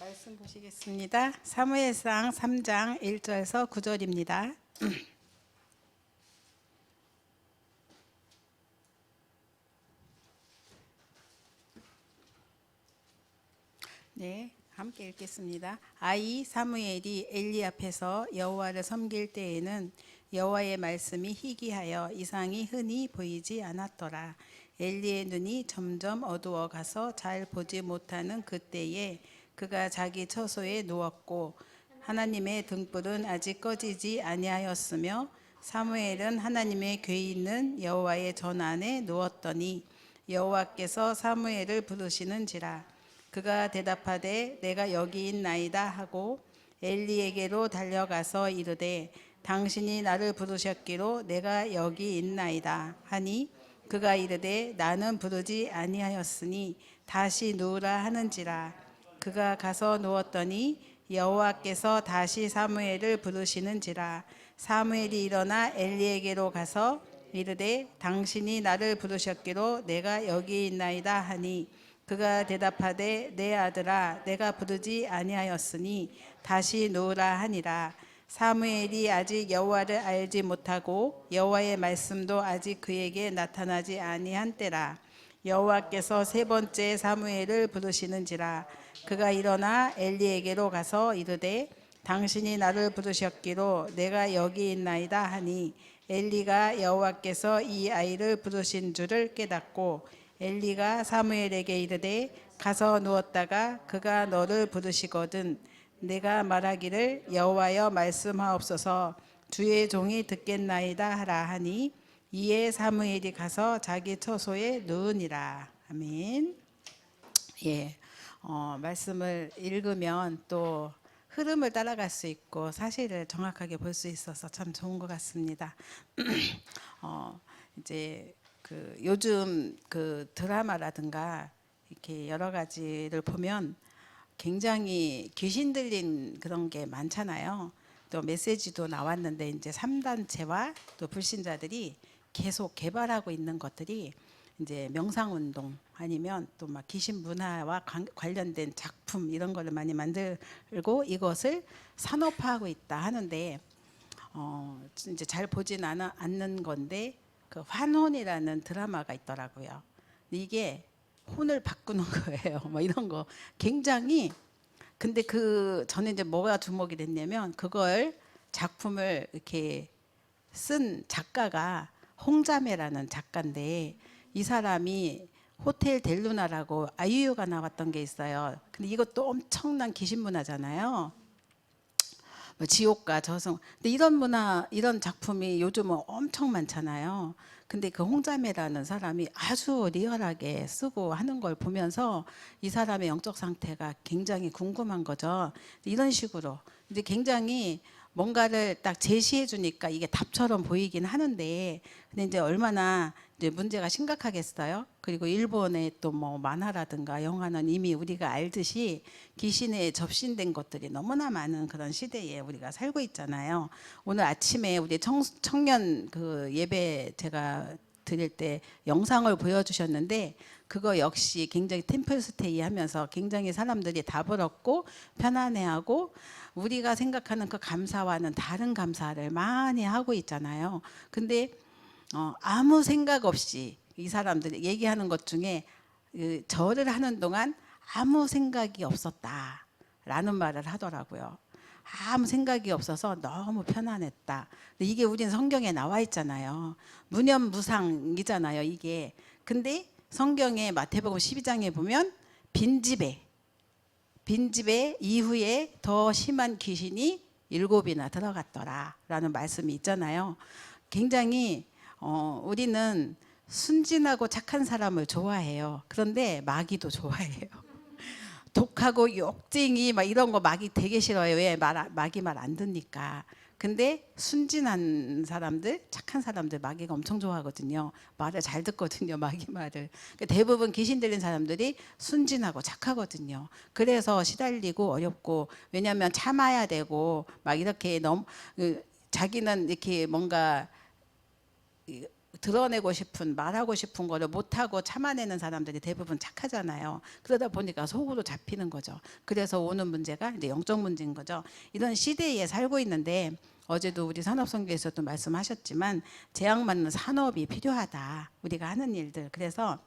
말씀 보시겠습니다. 사무엘상 3장 1절에서 9절입니다. 네, 함께 읽겠습니다. 아이 사무엘이 엘리 앞에서 여호와를 섬길 때에는 여호와의 말씀이 희귀하여 이상이 흔히 보이지 않았더라. 엘리의 눈이 점점 어두워 가서 잘 보지 못하는 그때에 그가 자기 처소에 누웠고 하나님의 등불은 아직 꺼지지 아니하였으며 사무엘은 하나님의 궤 있는 여호와의 전 안에 누웠더니 여호와께서 사무엘을 부르시는지라. 그가 대답하되 내가 여기 있나이다 하고 엘리에게로 달려가서 이르되 당신이 나를 부르셨기로 내가 여기 있나이다 하니 그가 이르되 나는 부르지 아니하였으니 다시 누우라 하는지라. 그가 가서 누웠더니 여호와께서 다시 사무엘을 부르시는지라. 사무엘이 일어나 엘리에게로 가서 이르되 당신이 나를 부르셨기로 내가 여기 있나이다 하니 그가 대답하되 내 아들아 내가 부르지 아니하였으니 다시 누우라 하니라. 사무엘이 아직 여호와를 알지 못하고 여호와의 말씀도 아직 그에게 나타나지 아니한 때라. 여호와께서 세 번째 사무엘을 부르시는지라. 그가 일어나 엘리에게로 가서 이르되 당신이 나를 부르셨기로 내가 여기 있나이다 하니 엘리가 여호와께서 이 아이를 부르신 줄을 깨닫고 엘리가 사무엘에게 이르되 가서 누웠다가 그가 너를 부르시거든 내가 말하기를 여호와여 말씀하옵소서 주의 종이 듣겠나이다 하라 하니 이에 사무엘이 가서 자기 처소에 누우니라. 아멘. 예, 말씀을 읽으면 또 흐름을 따라갈 수 있고 사실을 정확하게 볼 수 있어서 참 좋은 것 같습니다. 이제 그 요즘 그 드라마라든가 이렇게 여러 가지를 보면 굉장히 귀신 들린 그런 게 많잖아요. 또 메시지도 나왔는데 이제 3단체와 또 불신자들이 계속 개발하고 있는 것들이 이제 명상운동 아니면 또 막 귀신 문화와 관련된 작품 이런 거를 많이 만들고 이것을 산업화하고 있다 하는데 이제 잘 보진 않는 건데 그 환혼이라는 드라마가 있더라고요. 이게 혼을 바꾸는 거예요. 뭐 이런 거 굉장히 근데 저는 이제 뭐가 주목이 됐냐면 그걸 작품을 이렇게 쓴 작가가 홍자매라는 작가인데 이 사람이 호텔 델루나라고 아이유가 나왔던 게 있어요. 근데 이것도 엄청난 귀신 문화잖아요. 뭐 지옥과 저승. 근데 이런 문화, 이런 작품이 요즘은 엄청 많잖아요. 근데 그 홍자매라는 사람이 아주 리얼하게 쓰고 하는 걸 보면서 이 사람의 영적 상태가 굉장히 궁금한 거죠. 이런 식으로 이제 굉장히 뭔가를 딱 제시해 주니까 이게 답처럼 보이긴 하는데 근데 이제 얼마나 이제 문제가 심각하겠어요. 그리고 일본의 또 뭐 만화라든가 영화는 이미 우리가 알듯이 귀신에 접신된 것들이 너무나 많은 그런 시대에 우리가 살고 있잖아요. 오늘 아침에 우리 청년 그 예배 제가 드릴 때 영상을 보여주셨는데 그거 역시 굉장히 템플스테이 하면서 굉장히 사람들이 답을 얻고 편안해하고 우리가 생각하는 그 감사와는 다른 감사를 많이 하고 있잖아요. 근데 아무 생각 없이 이 사람들이 얘기하는 것 중에 절을 하는 동안 아무 생각이 없었다라는 말을 하더라고요. 아무 생각이 없어서 너무 편안했다. 근데 이게 우리는 성경에 나와 있잖아요. 무념무상이잖아요, 이게. 근데 성경에 마태복음 12장에 보면 빈집에 이후에 더 심한 귀신이 7이나 들어갔더라라는 말씀이 있잖아요. 굉장히 우리는 순진하고 착한 사람을 좋아해요. 그런데 마귀도 좋아해요. 독하고 욕쟁이 막 이런 거 마귀 되게 싫어요. 왜? 마귀 말 안 듣니까. 근데 순진한 사람들, 착한 사람들 마귀가 엄청 좋아하거든요. 말을 잘 듣거든요, 마귀 말을. 대부분 귀신 들린 사람들이 순진하고 착하거든요. 그래서 시달리고 어렵고 왜냐하면 참아야 되고 막 이렇게 너무 자기는 이렇게 뭔가 드러내고 싶은 말하고 싶은 거를 못하고 참아내는 사람들이 대부분 착하잖아요. 그러다 보니까 속으로 잡히는 거죠. 그래서 오는 문제가 이제 영적 문제인 거죠. 이런 시대에 살고 있는데 어제도 우리 산업선교에서도 말씀하셨지만 제약맞는 산업이 필요하다. 우리가 하는 일들. 그래서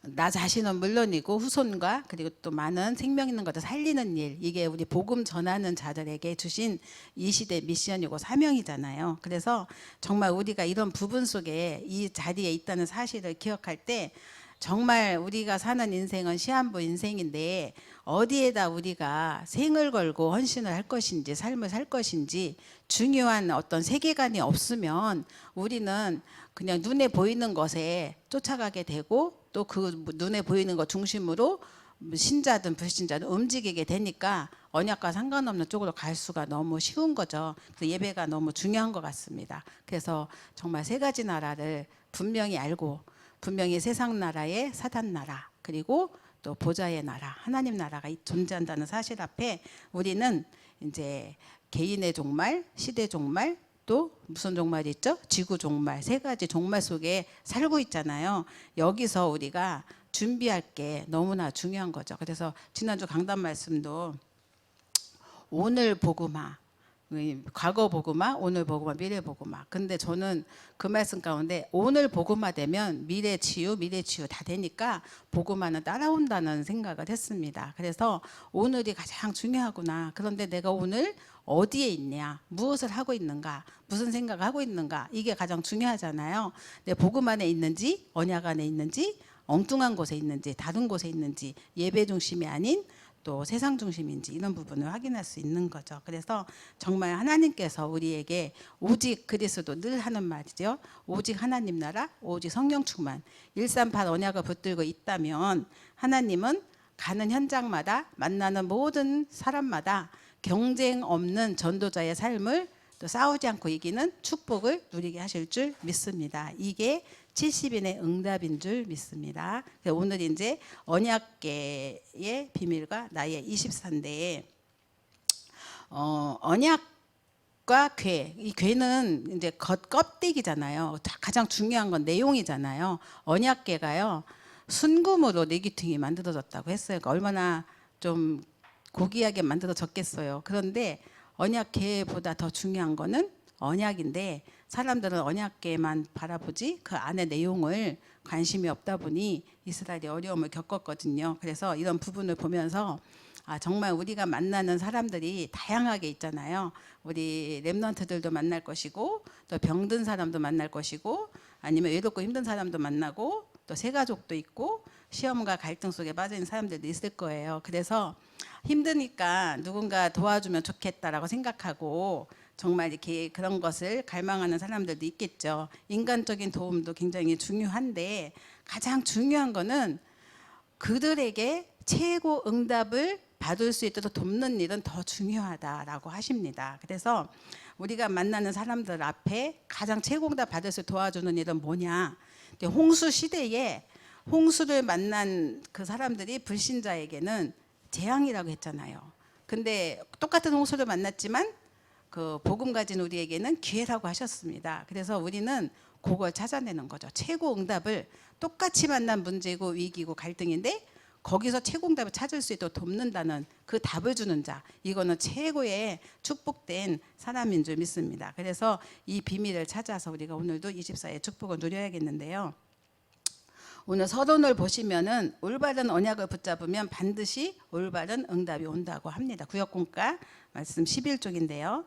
나 자신은 물론이고 후손과 그리고 또 많은 생명 있는 것을 살리는 일, 이게 우리 복음 전하는 자들에게 주신 이 시대 미션이고 사명이잖아요. 그래서 정말 우리가 이런 부분 속에 이 자리에 있다는 사실을 기억할 때 정말 우리가 사는 인생은 시한부 인생인데 어디에다 우리가 생을 걸고 헌신을 할 것인지 삶을 살 것인지 중요한 어떤 세계관이 없으면 우리는 그냥 눈에 보이는 것에 쫓아가게 되고 또 그 눈에 보이는 것 중심으로 신자든 불신자든 움직이게 되니까 언약과 상관없는 쪽으로 갈 수가 너무 쉬운 거죠. 그래서 예배가 너무 중요한 것 같습니다. 그래서 정말 세 가지 나라를 분명히 알고 분명히 세상 나라의 사단 나라 그리고 또 보좌의 나라 하나님 나라가 존재한다는 사실 앞에 우리는 이제 개인의 종말, 시대 종말 또 무슨 종말이 있죠? 지구 종말, 세 가지 종말 속에 살고 있잖아요. 여기서 우리가 준비할 게 너무나 중요한 거죠. 그래서 지난주 강단 말씀도 오늘 복음화, 과거 복음화, 오늘 복음화, 미래 복음화. 근데 저는 그 말씀 가운데 오늘 복음화 되면 미래 치유 다 되니까 복음화는 따라온다는 생각을 했습니다. 그래서 오늘이 가장 중요하구나. 그런데 내가 오늘 어디에 있냐, 무엇을 하고 있는가, 무슨 생각을 하고 있는가, 이게 가장 중요하잖아요. 내 복음 안에 있는지, 언약 안에 있는지, 엉뚱한 곳에 있는지, 다른 곳에 있는지, 예배 중심이 아닌 또 세상 중심인지 이런 부분을 확인할 수 있는 거죠. 그래서 정말 하나님께서 우리에게 오직 그리스도 늘 하는 말이죠. 오직 하나님 나라, 오직 성령 충만, 138 언약을 붙들고 있다면 하나님은 가는 현장마다 만나는 모든 사람마다 경쟁 없는 전도자의 삶을 또 싸우지 않고 이기는 축복을 누리게 하실 줄 믿습니다. 이게 70인의 응답인 줄 믿습니다. 오늘 이제 언약계의 비밀과 나의 24인데 언약과 궤, 이 궤는 이제 껍데기잖아요. 가장 중요한 건 내용이잖아요. 언약계가요 순금으로 네귀퉁이 만들어졌다고 했어요. 그러니까 얼마나 좀 고귀하게 만들어졌겠어요. 그런데 언약궤보다 더 중요한 거는 언약인데 사람들은 언약궤만 바라보지 그 안의 내용을 관심이 없다 보니 이스라엘이 어려움을 겪었거든요. 그래서 이런 부분을 보면서 정말 우리가 만나는 사람들이 다양하게 있잖아요. 우리 렘넌트들도 만날 것이고 또 병든 사람도 만날 것이고 아니면 외롭고 힘든 사람도 만나고 또 새가족도 있고 시험과 갈등 속에 빠진 사람들도 있을 거예요. 그래서 힘드니까 누군가 도와주면 좋겠다라고 생각하고 정말 이렇게 그런 것을 갈망하는 사람들도 있겠죠. 인간적인 도움도 굉장히 중요한데 가장 중요한 거는 그들에게 최고 응답을 받을 수 있도록 돕는 일은 더 중요하다라고 하십니다. 그래서 우리가 만나는 사람들 앞에 가장 최고 응답 받을 수 도와주는 일은 뭐냐? 홍수 시대에 홍수를 만난 그 사람들이 불신자에게는 재앙이라고 했잖아요. 근데 똑같은 홍수를 만났지만 그 복음 가진 우리에게는 기회라고 하셨습니다. 그래서 우리는 그걸 찾아내는 거죠. 최고 응답을 똑같이 만난 문제고 위기고 갈등인데 거기서 최고 응답을 찾을 수 있도록 돕는다는 그 답을 주는 자, 이거는 최고의 축복된 사람인 줄 믿습니다. 그래서 이 비밀을 찾아서 우리가 오늘도 24의 축복을 누려야겠는데요. 오늘 서론을 보시면은 올바른 언약을 붙잡으면 반드시 올바른 응답이 온다고 합니다. 구역공과 말씀 11쪽인데요.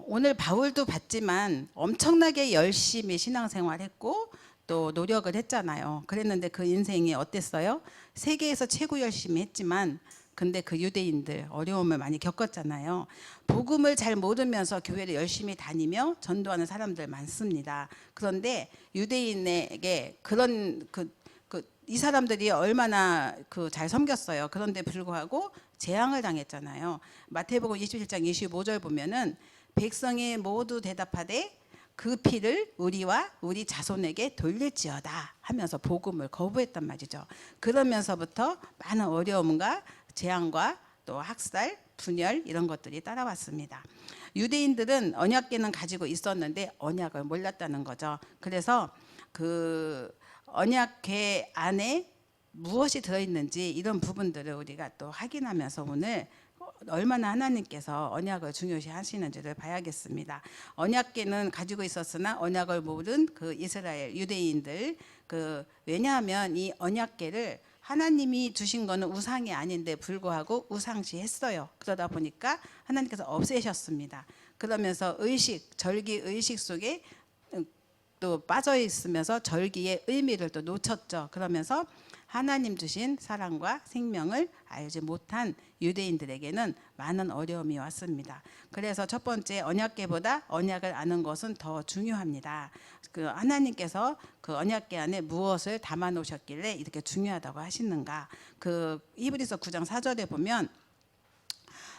오늘 바울도 봤지만 엄청나게 열심히 신앙생활했고 또 노력을 했잖아요. 그랬는데 그 인생이 어땠어요? 세계에서 최고 열심히 했지만 근데 그 유대인들 어려움을 많이 겪었잖아요. 복음을 잘 모르면서 교회를 열심히 다니며 전도하는 사람들 많습니다. 그런데 유대인에게 그런 이 사람들이 얼마나 잘 섬겼어요. 그런데 불구하고 재앙을 당했잖아요. 마태복음 27장 25절 보면은 백성이 모두 대답하되 그 피를 우리와 우리 자손에게 돌릴지어다 하면서 복음을 거부했단 말이죠. 그러면서부터 많은 어려움과 재앙과 또 학살, 분열 이런 것들이 따라왔습니다. 유대인들은 언약궤는 가지고 있었는데 언약을 몰랐다는 거죠. 그래서 그 언약궤 안에 무엇이 들어있는지 이런 부분들을 우리가 또 확인하면서 오늘 얼마나 하나님께서 언약을 중요시 하시는지를 봐야겠습니다. 언약궤는 가지고 있었으나 언약을 모른 그 이스라엘 유대인들, 왜냐하면 이 언약궤를 하나님이 주신 거는 우상이 아닌데 불구하고 우상시했어요. 그러다 보니까 하나님께서 없애셨습니다. 그러면서 절기 의식 속에 또 빠져 있으면서 절기의 의미를 또 놓쳤죠. 그러면서 하나님 주신 사랑과 생명을 알지 못한 유대인들에게는 많은 어려움이 왔습니다. 그래서 첫 번째, 언약궤보다 언약을 아는 것은 더 중요합니다. 그 하나님께서 그 언약궤 안에 무엇을 담아 놓으셨길래 이렇게 중요하다고 하시는가? 그 히브리서 9장 4절에 보면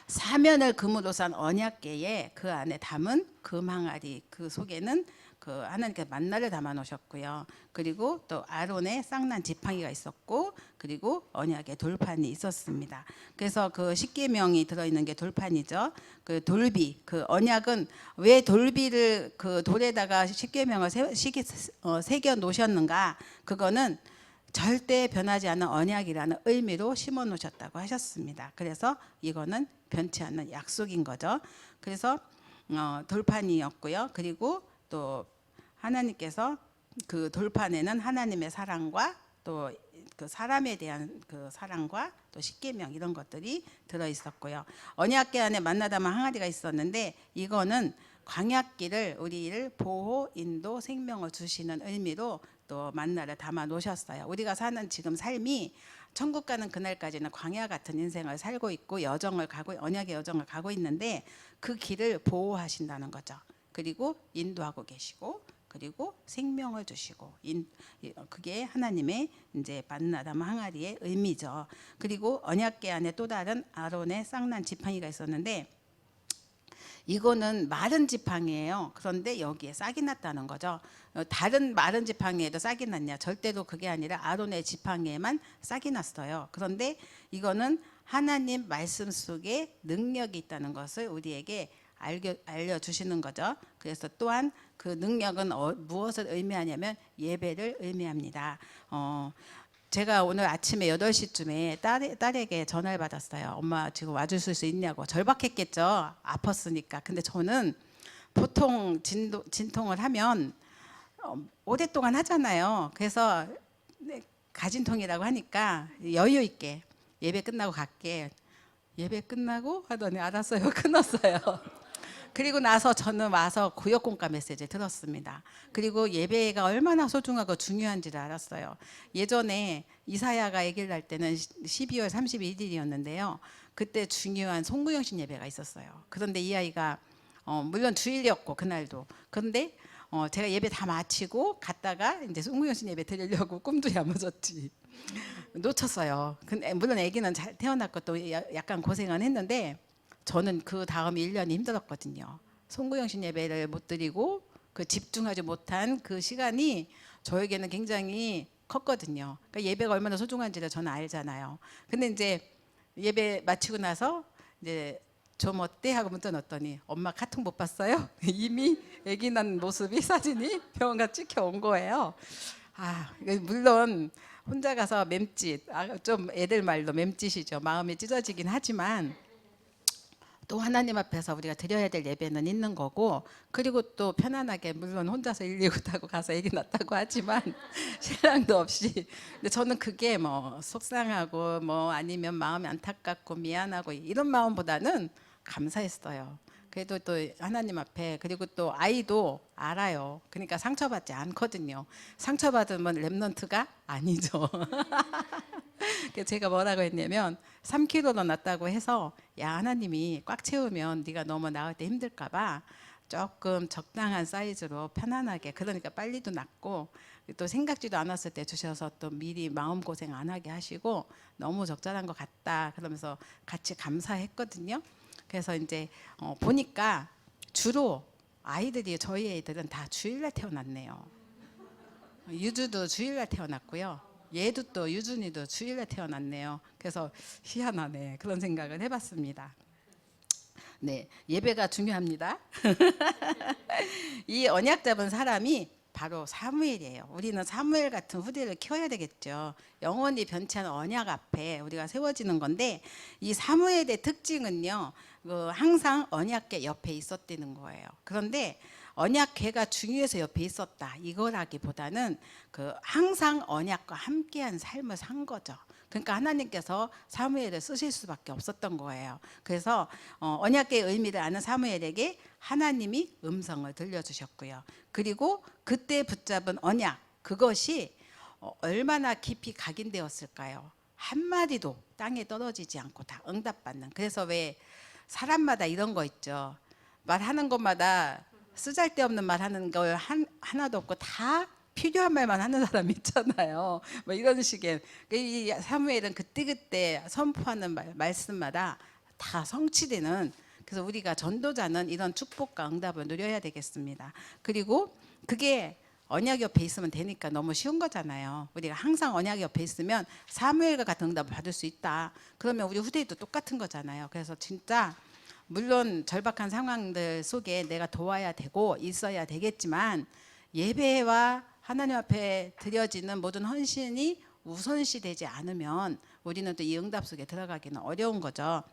사면을 금으로 산 언약궤에 그 안에 담은 금항아리, 그 속에는 그 하나님께서 만나를 담아 놓으셨고요. 그리고 또 아론의 쌍난 지팡이가 있었고, 그리고 언약의 돌판이 있었습니다. 그래서 그 십계명이 들어있는 게 돌판이죠. 그 돌비, 그 언약은 왜 돌비를 그 돌에다가 십계명을 새겨 놓으셨는가? 그거는 절대 변하지 않는 언약이라는 의미로 심어 놓으셨다고 하셨습니다. 그래서 이거는 변치 않는 약속인 거죠. 그래서 돌판이었고요. 그리고 또 하나님께서 그 돌판에는 하나님의 사랑과 또 그 사람에 대한 그 사랑과 또 십계명 이런 것들이 들어 있었고요. 언약궤 안에 만나 담은 항아리가 있었는데 이거는 광야길을 우리를 보호, 인도, 생명을 주시는 의미로 또 만나를 담아 놓으셨어요. 우리가 사는 지금 삶이 천국 가는 그날까지는 광야 같은 인생을 살고 있고 언약의 여정을 가고 있는데 그 길을 보호하신다는 거죠. 그리고 인도하고 계시고 그리고 생명을 주시고 그게 하나님의 이제 만나 담은 항아리의 의미죠. 그리고 언약궤 안에 또 다른 아론의 쌍난 지팡이가 있었는데 이거는 마른 지팡이에요. 그런데 여기에 싹이 났다는 거죠. 다른 마른 지팡이에도 싹이 났냐? 절대로 그게 아니라 아론의 지팡이에만 싹이 났어요. 그런데 이거는 하나님 말씀 속에 능력이 있다는 것을 우리에게 알려주시는 거죠. 그래서 또한 그 능력은 무엇을 의미하냐면 예배를 의미합니다. 제가 오늘 아침에 8시쯤에 딸에게 전화를 받았어요. 엄마 지금 와주실 수 있냐고. 절박했겠죠. 아팠으니까. 근데 저는 보통 진통을 하면 오랫동안 하잖아요. 그래서 가진통이라고 하니까 여유 있게 예배 끝나고 갈게. 예배 끝나고 하더니 알았어요. 끊었어요. 그리고 나서 저는 와서 구역공과 메시지 들었습니다. 그리고 예배가 얼마나 소중하고 중요한지를 알았어요. 예전에 이사야가 얘기를 할 때는 12월 31일이었는데요. 그때 중요한 송구영신 예배가 있었어요. 그런데 이 아이가 물론 주일이었고 그날도. 그런데 제가 예배 다 마치고 갔다가 이제 송구영신 예배 드리려고 꿈도 야무졌지. 놓쳤어요. 근데 물론 아기는 잘 태어났고 또 약간 고생은 했는데 저는 그 다음 1년이 힘들었거든요. 송구영신 예배를 못 드리고 그 집중하지 못한 그 시간이 저에게는 굉장히 컸거든요. 그러니까 예배가 얼마나 소중한지를 저는 알잖아요. 근데 이제 예배 마치고 나서 이제 좀 어때 하고 문자 넣었더니 엄마 카톡 못 봤어요? 이미 아기 난 모습이 사진이 병원가 찍혀 온 거예요. 물론 혼자 가서 맴짓, 좀 애들 말로 맴짓이죠. 마음이 찢어지긴 하지만 또 하나님 앞에서 우리가 드려야 될 예배는 있는 거고, 그리고 또 편안하게 물론 혼자서 119 타고 가서 아기 낳았다고 하지만 신랑도 없이. 근데 저는 그게 뭐 속상하고 뭐 아니면 마음이 안타깝고 미안하고 이런 마음보다는 감사했어요. 그래도 또 하나님 앞에, 그리고 또 아이도 알아요. 그러니까 상처받지 않거든요. 상처받으면 랩넌트가 아니죠. 제가 뭐라고 했냐면 3kg로 났다고 해서 야 하나님이 꽉 채우면 네가 너무 낳을 때 힘들까 봐 조금 적당한 사이즈로 편안하게, 그러니까 빨리도 낳고 또 생각지도 않았을 때 주셔서 또 미리 마음고생 안 하게 하시고 너무 적절한 것 같다 그러면서 같이 감사했거든요. 그래서 이제 보니까 주로 아이들이, 저희 애들은 다 주일날 태어났네요. 유주도 주일날 태어났고요. 얘도 또 유준이도 주일날 태어났네요. 그래서 희한하네 그런 생각을 해봤습니다. 네, 예배가 중요합니다. 이 언약 잡은 사람이 바로 사무엘이에요. 우리는 사무엘 같은 후대를 키워야 되겠죠. 영원히 변치 않은 언약 앞에 우리가 세워지는 건데, 이 사무엘의 특징은요, 항상 언약궤 옆에 있었다는 거예요. 그런데 언약궤가 중요해서 옆에 있었다 이거라기보다는 항상 언약과 함께한 삶을 산 거죠. 그러니까 하나님께서 사무엘을 쓰실 수밖에 없었던 거예요. 그래서 언약궤의 의미를 아는 사무엘에게 하나님이 음성을 들려주셨고요. 그리고 그때 붙잡은 언약, 그것이 얼마나 깊이 각인되었을까요? 한마디도 땅에 떨어지지 않고 다 응답받는. 그래서 왜 사람마다 이런 거 있죠. 말하는 것마다 쓰잘데없는 말하는 거 하나도 없고 다 필요한 말만 하는 사람 있잖아요. 뭐 이런 식의, 이 사무엘은 그때그때 선포하는 말씀마다 다 성취되는. 그래서 우리가 전도자는 이런 축복과 응답을 누려야 되겠습니다. 그리고 그게 언약 옆에 있으면 되니까 너무 쉬운 거잖아요. 우리가 항상 언약 옆에 있으면 사무엘과 같은 응답을 받을 수 있다. 그러면 우리 후대도 똑같은 거잖아요. 그래서 진짜 물론 절박한 상황들 속에 내가 도와야 되고 있어야 되겠지만, 예배와 하나님 앞에 드려지는 모든 헌신이 우선시 되지 않으면 우리는 또 이 응답 속에 들어가기는 어려운 거죠.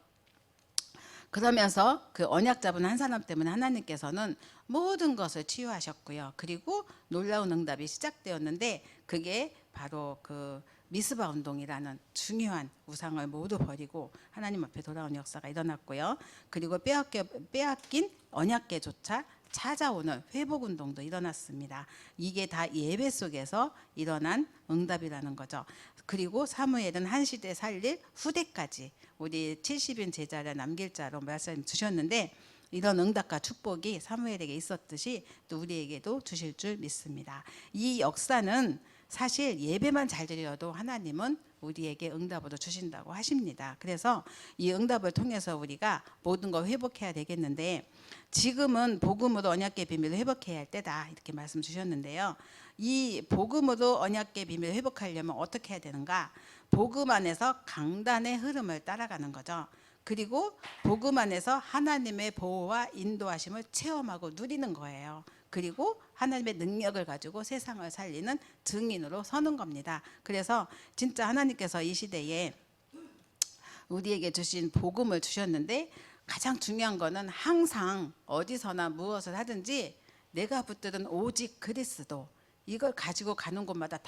그러면서 그 언약 잡은 한 사람 때문에 하나님께서는 모든 것을 치유하셨고요. 그리고 놀라운 응답이 시작되었는데, 그게 바로 그 미스바 운동이라는 중요한 우상을 모두 버리고 하나님 앞에 돌아온 역사가 일어났고요. 그리고 빼앗긴 언약궤조차 찾아오는 회복 운동도 일어났습니다. 이게 다 예배 속에서 일어난 응답이라는 거죠. 그리고 사무엘은 한 시대 살릴 후대까지 우리 70인 제자를 남길 자로 말씀 주셨는데, 이런 응답과 축복이 사무엘에게 있었듯이 또 우리에게도 주실 줄 믿습니다. 이 역사는 사실 예배만 잘 드려도 하나님은 우리에게 응답으로 주신다고 하십니다. 그래서 이 응답을 통해서 우리가 모든 걸 회복해야 되겠는데, 지금은 복음으로 언약궤 비밀을 회복해야 할 때다 이렇게 말씀 주셨는데요. 이 복음으로 언약궤 비밀을 회복하려면 어떻게 해야 되는가? 복음 안에서 강단의 흐름을 따라가는 거죠. 그리고 복음 안에서 하나님의 보호와 인도하심을 체험하고 누리는 거예요. 그리고 하나님의 능력을 가지고 세상을 살리는 증인으로 서는 겁니다. 그래서 진짜 하나님께서 이 시대에 우리에게 주신 복음을 주셨는데, 가장 중요한 거는 항상 어디서나 무엇을 하든지 내가 붙들은 오직 그리스도, 이걸 가지고 가는 곳마다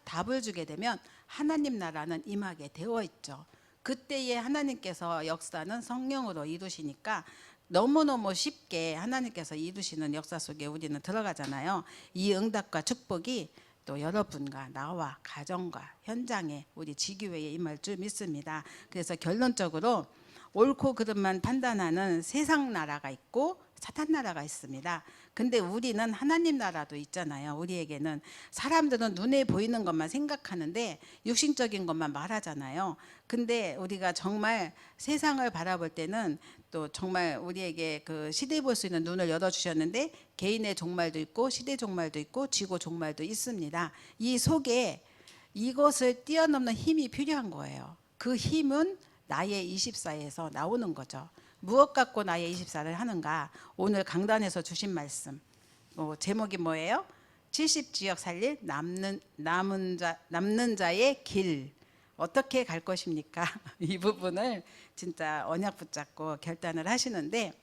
답을 주게 되면 하나님 나라는 임하게 되어 있죠. 그때에 하나님께서 역사는 성령으로 이루시니까 너무너무 쉽게 하나님께서 이루시는 역사 속에 우리는 들어가잖아요. 이 응답과 축복이 또 여러분과 나와 가정과 현장에 우리 지교회에 임할 줄 믿습니다. 그래서 결론적으로 옳고 그름만 판단하는 세상 나라가 있고 사탄 나라가 있습니다. 근데 우리는 하나님 나라도 있잖아요. 우리에게는 사람들은 눈에 보이는 것만 생각하는데 육신적인 것만 말하잖아요. 근데 우리가 정말 세상을 바라볼 때는 또 정말 우리에게 그 시대 볼 수 있는 눈을 열어주셨는데, 개인의 종말도 있고 시대 종말도 있고 지고 종말도 있습니다. 이 속에 이것을 뛰어넘는 힘이 필요한 거예요. 그 힘은 나의 24에서 나오는 거죠. 무엇 갖고 나의 24를 하는가? 오늘 강단에서 주신 말씀, 제목이 뭐예요? 70지역 살릴 남는 자의 길. 어떻게 갈 것입니까? 이 부분을 진짜 언약 붙잡고 결단을 하시는데,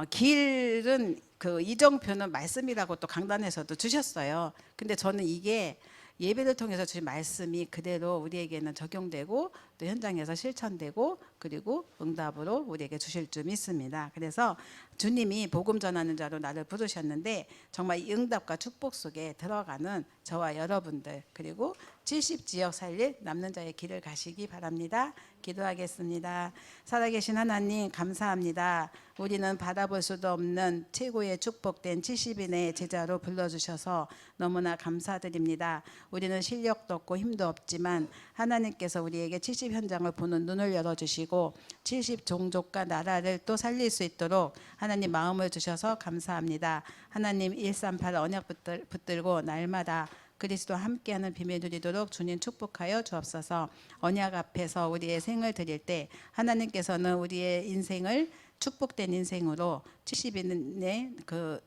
길은 그 이정표는 말씀이라고 또 강단에서도 주셨어요. 근데 저는 이게 예배를 통해서 주신 말씀이 그대로 우리에게는 적용되고 또 현장에서 실천되고 그리고 응답으로 우리에게 주실 줄 믿습니다. 그래서 주님이 복음 전하는 자로 나를 부르셨는데, 정말 이 응답과 축복 속에 들어가는 저와 여러분들, 그리고 70지역 살릴 남는 자의 길을 가시기 바랍니다. 기도하겠습니다. 살아계신 하나님 감사합니다. 우리는 받아볼 수도 없는 최고의 축복된 70인의 제자로 불러주셔서 너무나 감사드립니다. 우리는 실력도 없고 힘도 없지만 하나님께서 우리에게 70 현장을 보는 눈을 열어주시고 70 종족과 나라를 또 살릴 수 있도록 하나님 마음을 주셔서 감사합니다. 하나님 138 언약 붙들고 날마다 그리스도와 함께하는 비밀 누리도록 주님 축복하여 주옵소서. 언약 앞에서 우리의 생을 드릴 때 하나님께서는 우리의 인생을 축복된 인생으로 70인의 그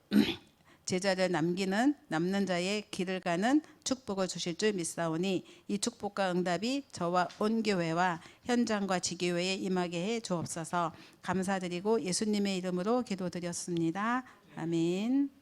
제자를 남는 자의 길을 가는 축복을 주실 줄 믿사오니 이 축복과 응답이 저와 온 교회와 현장과 지교회에 임하게 해 주옵소서. 감사드리고 예수님의 이름으로 기도드렸습니다. 아멘.